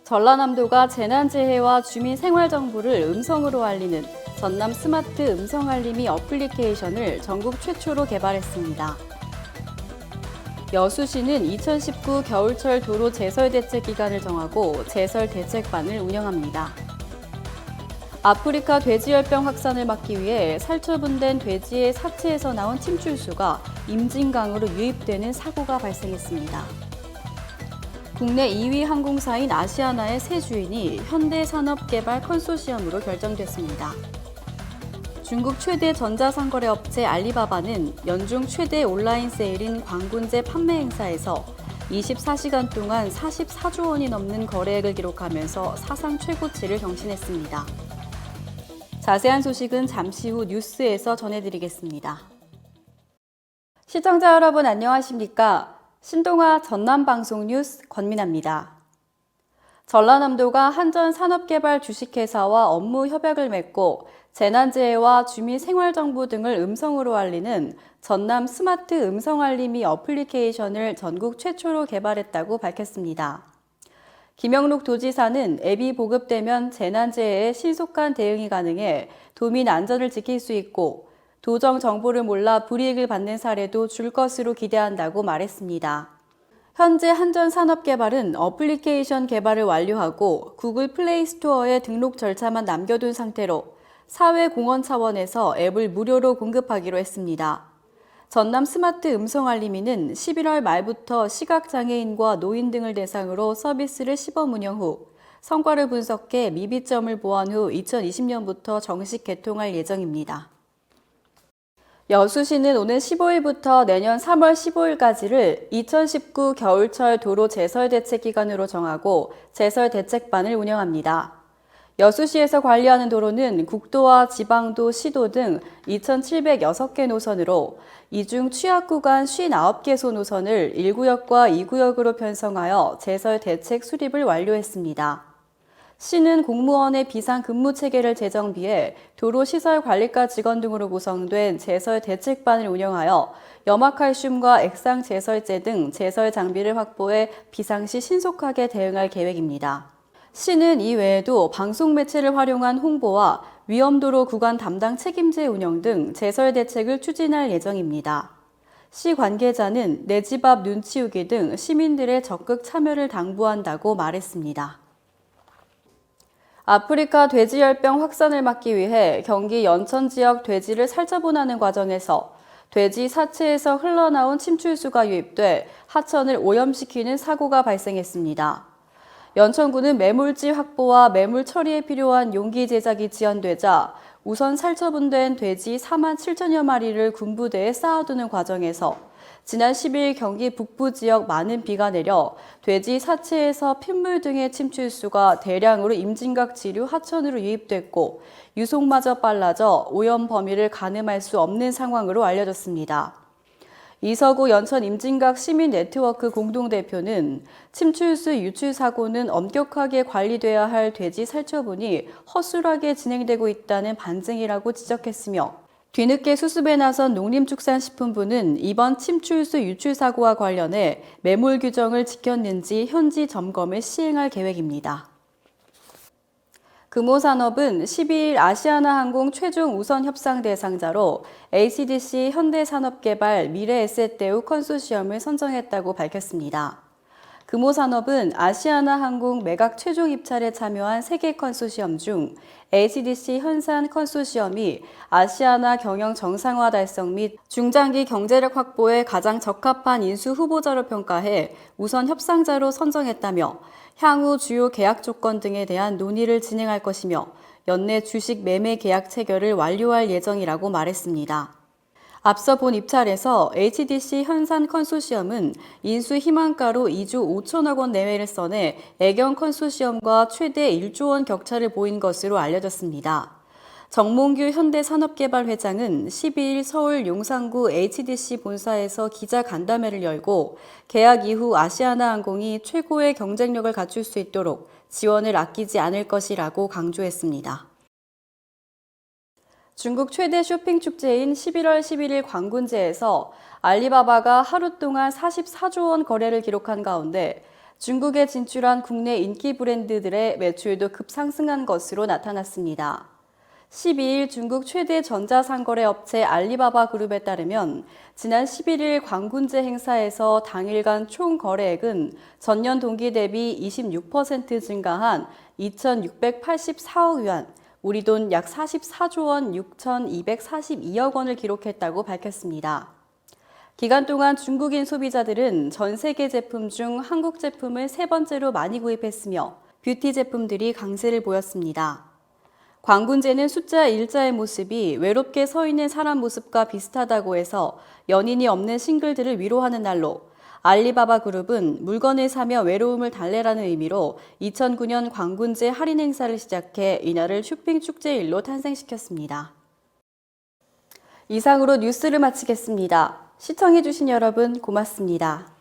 전라남도가 재난재해와 주민생활정보를 음성으로 알리는 전남 스마트 음성알림이 어플리케이션을 전국 최초로 개발했습니다. 여수시는 2019 겨울철 도로 제설 대책 기간을 정하고 제설 대책반을 운영합니다. 아프리카 돼지열병 확산을 막기 위해 살처분된 돼지의 사체에서 나온 침출수가 임진강으로 유입되는 사고가 발생했습니다. 국내 2위 항공사인 아시아나의 새 주인이 현대산업개발 컨소시엄으로 결정됐습니다. 중국 최대 전자상거래 업체 알리바바는 연중 최대 온라인 세일인 광군제 판매 행사에서 24시간 동안 44조 원이 넘는 거래액을 기록하면서 사상 최고치를 경신했습니다. 자세한 소식은 잠시 후 뉴스에서 전해드리겠습니다. 시청자 여러분 안녕하십니까? 신동아 전남방송 뉴스 권민아입니다. 전라남도가 한전산업개발 주식회사와 업무 협약을 맺고 재난재해와 주민생활정보 등을 음성으로 알리는 전남 스마트 음성알림이 어플리케이션을 전국 최초로 개발했다고 밝혔습니다. 김영록 도지사는 앱이 보급되면 재난재해에 신속한 대응이 가능해 도민 안전을 지킬 수 있고 도정 정보를 몰라 불이익을 받는 사례도 줄 것으로 기대한다고 말했습니다. 현재 한전산업개발은 어플리케이션 개발을 완료하고 구글 플레이 스토어에 등록 절차만 남겨둔 상태로 사회공헌 차원에서 앱을 무료로 공급하기로 했습니다. 전남 스마트 음성알림이는 11월 말부터 시각장애인과 노인 등을 대상으로 서비스를 시범 운영 후 성과를 분석해 미비점을 보완 후 2020년부터 정식 개통할 예정입니다. 여수시는 오는 15일부터 내년 3월 15일까지를 2019 겨울철 도로 제설 대책 기간으로 정하고 제설 대책반을 운영합니다. 여수시에서 관리하는 도로는 국도와 지방도, 시도 등 2,706개 노선으로 이 중 취약구간 59개소 노선을 1구역과 2구역으로 편성하여 제설 대책 수립을 완료했습니다. 시는 공무원의 비상근무 체계를 재정비해 도로시설관리과 직원 등으로 구성된 제설 대책반을 운영하여 염화칼슘과 액상 제설제 등 제설 장비를 확보해 비상시 신속하게 대응할 계획입니다. 시는 이 외에도 방송 매체를 활용한 홍보와 위험도로 구간 담당 책임제 운영 등 제설 대책을 추진할 예정입니다. 시 관계자는 내 집 앞 눈치우기 등 시민들의 적극 참여를 당부한다고 말했습니다. 아프리카 돼지열병 확산을 막기 위해 경기 연천 지역 돼지를 살처분하는 과정에서 돼지 사체에서 흘러나온 침출수가 유입돼 하천을 오염시키는 사고가 발생했습니다. 연천군은 매몰지 확보와 매물 처리에 필요한 용기 제작이 지연되자 우선 살처분된 돼지 4만 7천여 마리를 군부대에 쌓아두는 과정에서 지난 10일 경기 북부 지역 많은 비가 내려 돼지 사체에서 핏물 등의 침출수가 대량으로 임진각 지류 하천으로 유입됐고 유속마저 빨라져 오염 범위를 가늠할 수 없는 상황으로 알려졌습니다. 이서구 연천 임진각 시민네트워크 공동대표는 침출수 유출 사고는 엄격하게 관리돼야 할 돼지 살처분이 허술하게 진행되고 있다는 반증이라고 지적했으며 뒤늦게 수습에 나선 농림축산식품부는 이번 침출수 유출 사고와 관련해 매몰 규정을 지켰는지 현지 점검을 시행할 계획입니다. 금호산업은 12일 아시아나항공 최종 우선 협상 대상자로 ACDC 현대산업개발 미래에셋대우 컨소시엄을 선정했다고 밝혔습니다. 금호산업은 아시아나항공 매각 최종 입찰에 참여한 3개 컨소시엄 중 ACDC 현산 컨소시엄이 아시아나 경영 정상화 달성 및 중장기 경제력 확보에 가장 적합한 인수 후보자로 평가해 우선 협상자로 선정했다며 향후 주요 계약 조건 등에 대한 논의를 진행할 것이며 연내 주식 매매 계약 체결을 완료할 예정이라고 말했습니다. 앞서 본 입찰에서 HDC 현산 컨소시엄은 인수 희망가로 2조 5천억 원 내외를 써내 애경 컨소시엄과 최대 1조 원 격차를 보인 것으로 알려졌습니다. 정몽규 현대산업개발 회장은 12일 서울 용산구 HDC 본사에서 기자 간담회를 열고 계약 이후 아시아나항공이 최고의 경쟁력을 갖출 수 있도록 지원을 아끼지 않을 것이라고 강조했습니다. 중국 최대 쇼핑 축제인 11월 11일 광군제에서 알리바바가 하루 동안 44조 원 거래를 기록한 가운데 중국에 진출한 국내 인기 브랜드들의 매출도 급상승한 것으로 나타났습니다. 12일 중국 최대 전자상거래 업체 알리바바 그룹에 따르면 지난 11일 광군제 행사에서 당일간 총 거래액은 전년 동기 대비 26% 증가한 2,684억 위안, 우리 돈 약 44조 원 6,242억 원을 기록했다고 밝혔습니다. 기간 동안 중국인 소비자들은 전 세계 제품 중 한국 제품을 세 번째로 많이 구입했으며 뷰티 제품들이 강세를 보였습니다. 광군제는 숫자 일자의 모습이 외롭게 서 있는 사람 모습과 비슷하다고 해서 연인이 없는 싱글들을 위로하는 날로, 알리바바 그룹은 물건을 사며 외로움을 달래라는 의미로 2009년 광군제 할인 행사를 시작해 이날을 쇼핑 축제일로 탄생시켰습니다. 이상으로 뉴스를 마치겠습니다. 시청해주신 여러분 고맙습니다.